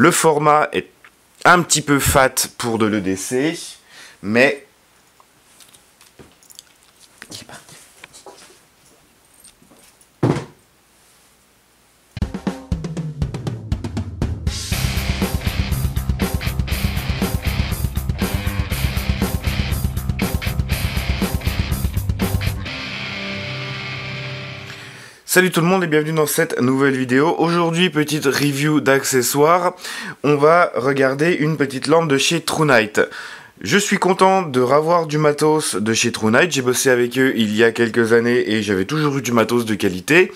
Le format est un petit peu fat pour de l'EDC, mais il est parti. Salut tout le monde et bienvenue dans cette nouvelle vidéo. Aujourd'hui, petite review d'accessoires. On va regarder une petite lampe de chez TrueNight. Je suis content de revoir du matos de chez TrueNight. J'ai bossé avec eux il y a quelques années et j'avais toujours eu du matos de qualité.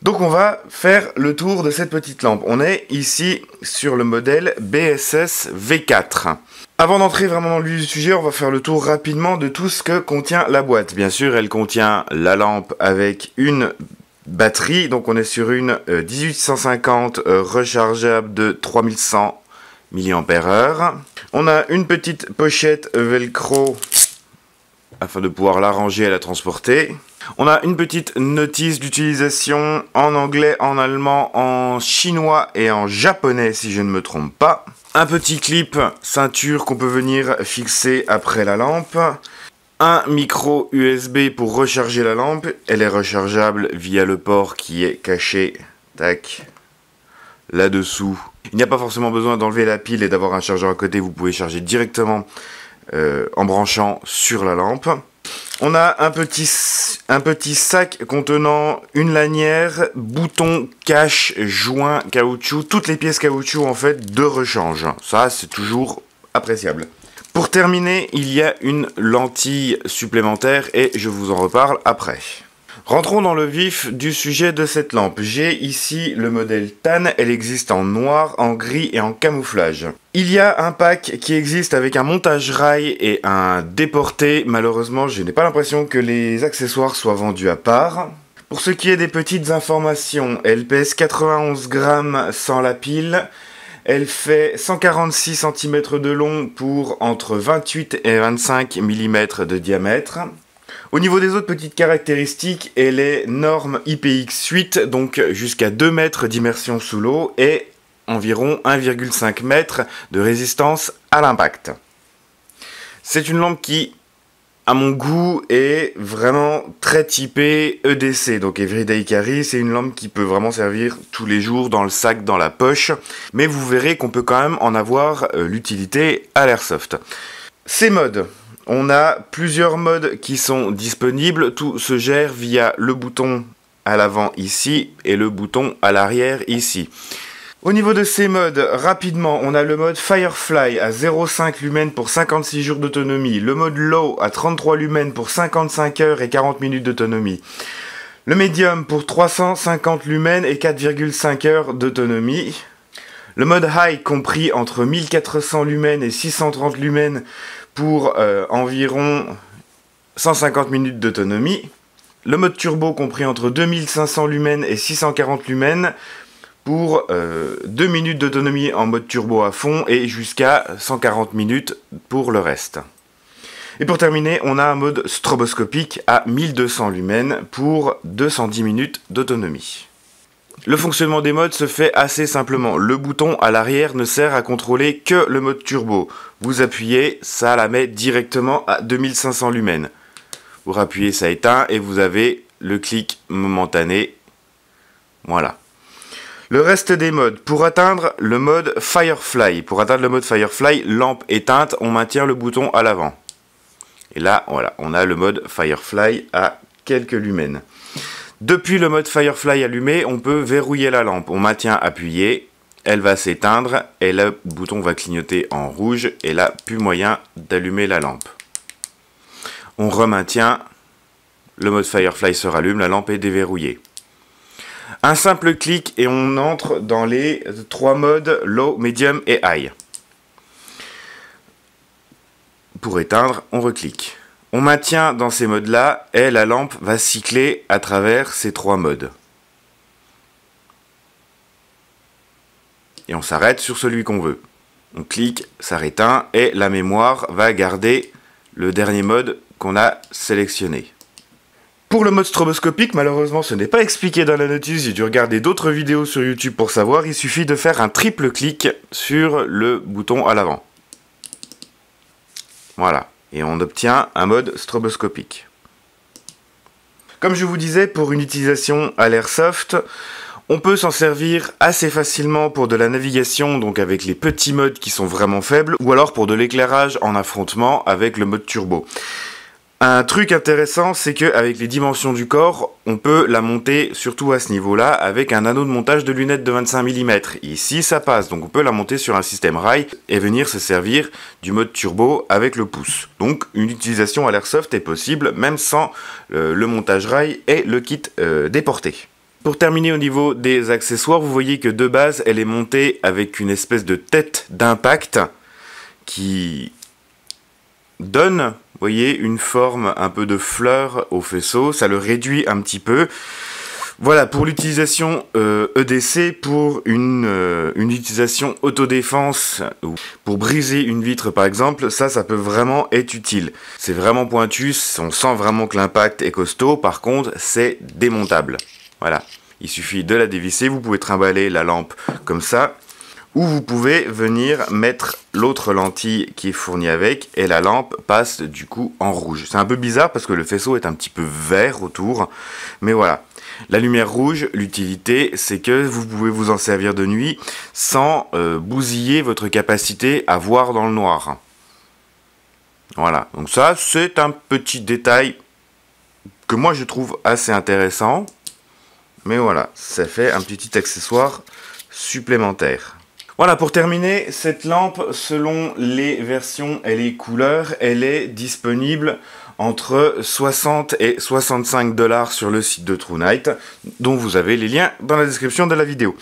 Donc on va faire le tour de cette petite lampe. On est ici sur le modèle BSS V4. Avant d'entrer vraiment dans le vif du sujet, on va faire le tour rapidement de tout ce que contient la boîte. Bien sûr, elle contient la lampe avec une batterie, donc on est sur une 1850 rechargeable de 3100 mAh. On a une petite pochette velcro afin de pouvoir la ranger et la transporter. On a une petite notice d'utilisation en anglais, en allemand, en chinois et en japonais si je ne me trompe pas. Un petit clip ceinture qu'on peut venir fixer après la lampe. Un micro USB pour recharger la lampe. Elle est rechargeable via le port qui est caché, tac, là-dessous. Il n'y a pas forcément besoin d'enlever la pile et d'avoir un chargeur à côté. Vous pouvez charger directement en branchant sur la lampe. On a un petit sac contenant une lanière, bouton, cache, joint, caoutchouc, toutes les pièces caoutchouc en fait de rechange. Ça c'est toujours appréciable. Pour terminer, il y a une lentille supplémentaire et je vous en reparle après. Rentrons dans le vif du sujet de cette lampe. J'ai ici le modèle Tan, elle existe en noir, en gris et en camouflage. Il y a un pack qui existe avec un montage rail et un déporté. Malheureusement, je n'ai pas l'impression que les accessoires soient vendus à part. Pour ce qui est des petites informations, elle pèse 91 grammes sans la pile. Elle fait 146 cm de long pour entre 28 et 25 mm de diamètre. Au niveau des autres petites caractéristiques, elle est norme IPX8, donc jusqu'à 2 mètres d'immersion sous l'eau et environ 1,5 m de résistance à l'impact. C'est une lampe qui, à mon goût, est vraiment très typée EDC, donc Everyday Carry. C'est une lampe qui peut vraiment servir tous les jours dans le sac, dans la poche, mais vous verrez qu'on peut quand même en avoir l'utilité à l'airsoft. Ces modes, on a plusieurs modes qui sont disponibles. Tout se gère via le bouton à l'avant ici et le bouton à l'arrière ici. Au niveau de ces modes, rapidement, on a le mode Firefly à 0,5 lumens pour 56 jours d'autonomie, le mode Low à 33 lumens pour 55 heures et 40 minutes d'autonomie, le Medium pour 350 lumens et 4,5 heures d'autonomie, le mode High compris entre 1400 lumens et 630 lumens pour environ 150 minutes d'autonomie, le mode Turbo compris entre 2500 lumens et 640 lumens pour 2 minutes d'autonomie en mode turbo à fond et jusqu'à 140 minutes pour le reste. Et pour terminer, on a un mode stroboscopique à 1200 lumens pour 210 minutes d'autonomie. Le fonctionnement des modes se fait assez simplement. Le bouton à l'arrière ne sert à contrôler que le mode turbo. Vous appuyez, ça la met directement à 2500 lumens. Vous rappuyez, ça éteint et vous avez le clic momentané. Voilà. Le reste des modes, pour atteindre le mode Firefly, lampe éteinte, on maintient le bouton à l'avant. Et là, voilà, on a le mode Firefly à quelques lumens. Depuis le mode Firefly allumé, on peut verrouiller la lampe. On maintient appuyé, elle va s'éteindre et le bouton va clignoter en rouge et là, plus moyen d'allumer la lampe. On remaintient, le mode Firefly se rallume, la lampe est déverrouillée. Un simple clic et on entre dans les 3 modes Low, Medium et High. Pour éteindre, on reclique. On maintient dans ces modes-là et la lampe va cycler à travers ces 3 modes. Et on s'arrête sur celui qu'on veut. On clique, ça réteint et la mémoire va garder le dernier mode qu'on a sélectionné. Pour le mode stroboscopique, malheureusement ce n'est pas expliqué dans la notice, j'ai dû regarder d'autres vidéos sur YouTube pour savoir, il suffit de faire un triple clic sur le bouton à l'avant. Voilà, et on obtient un mode stroboscopique. Comme je vous disais, pour une utilisation à l'airsoft, on peut s'en servir assez facilement pour de la navigation, donc avec les petits modes qui sont vraiment faibles, ou alors pour de l'éclairage en affrontement avec le mode turbo. Un truc intéressant, c'est qu'avec les dimensions du corps, on peut la monter, surtout à ce niveau-là, avec un anneau de montage de lunettes de 25 mm. Ici, ça passe, donc on peut la monter sur un système rail et venir se servir du mode turbo avec le pouce. Donc une utilisation à l'airsoft est possible, même sans le montage rail et le kit déporté. Pour terminer au niveau des accessoires, vous voyez que de base, elle est montée avec une espèce de tête d'impact qui donne, vous voyez, une forme un peu de fleur au faisceau, ça le réduit un petit peu. Voilà, pour l'utilisation EDC, pour une utilisation autodéfense, ou pour briser une vitre par exemple, ça peut vraiment être utile. C'est vraiment pointu, on sent vraiment que l'impact est costaud, par contre c'est démontable. Voilà, il suffit de la dévisser, vous pouvez trimballer la lampe comme ça, ou vous pouvez venir mettre l'autre lentille qui est fournie avec, et la lampe passe du coup en rouge. C'est un peu bizarre parce que le faisceau est un petit peu vert autour, mais voilà. La lumière rouge, l'utilité, c'est que vous pouvez vous en servir de nuit sans bousiller votre capacité à voir dans le noir. Voilà, donc ça c'est un petit détail que moi je trouve assez intéressant, mais voilà, ça fait un petit accessoire supplémentaire. Voilà, pour terminer, cette lampe, selon les versions et les couleurs, elle est disponible entre 60 et 65 $ sur le site de TrueNight, dont vous avez les liens dans la description de la vidéo.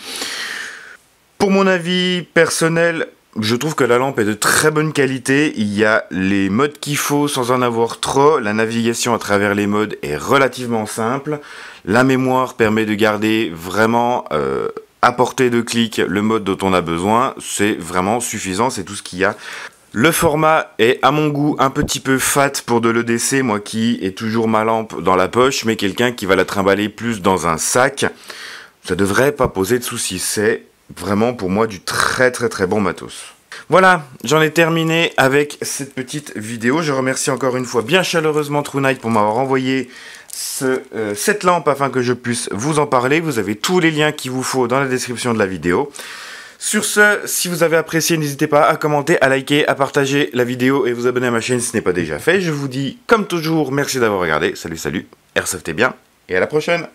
Pour mon avis personnel, je trouve que la lampe est de très bonne qualité, il y a les modes qu'il faut sans en avoir trop, la navigation à travers les modes est relativement simple, la mémoire permet de garder vraiment à portée de clic le mode dont on a besoin, c'est vraiment suffisant, c'est tout ce qu'il y a. Le format est à mon goût un petit peu fat pour de l'EDC, moi qui ai toujours ma lampe dans la poche, mais quelqu'un qui va la trimballer plus dans un sac, ça devrait pas poser de soucis, c'est vraiment pour moi du très bon matos. Voilà, j'en ai terminé avec cette petite vidéo. Je remercie encore une fois bien chaleureusement TrueNight pour m'avoir envoyé cette lampe afin que je puisse vous en parler. Vous avez tous les liens qu'il vous faut dans la description de la vidéo. Sur ce, si vous avez apprécié, n'hésitez pas à commenter, à liker, à partager la vidéo et vous abonner à ma chaîne si ce n'est pas déjà fait. Je vous dis, comme toujours, merci d'avoir regardé. Salut, Airsoft est bien et à la prochaine.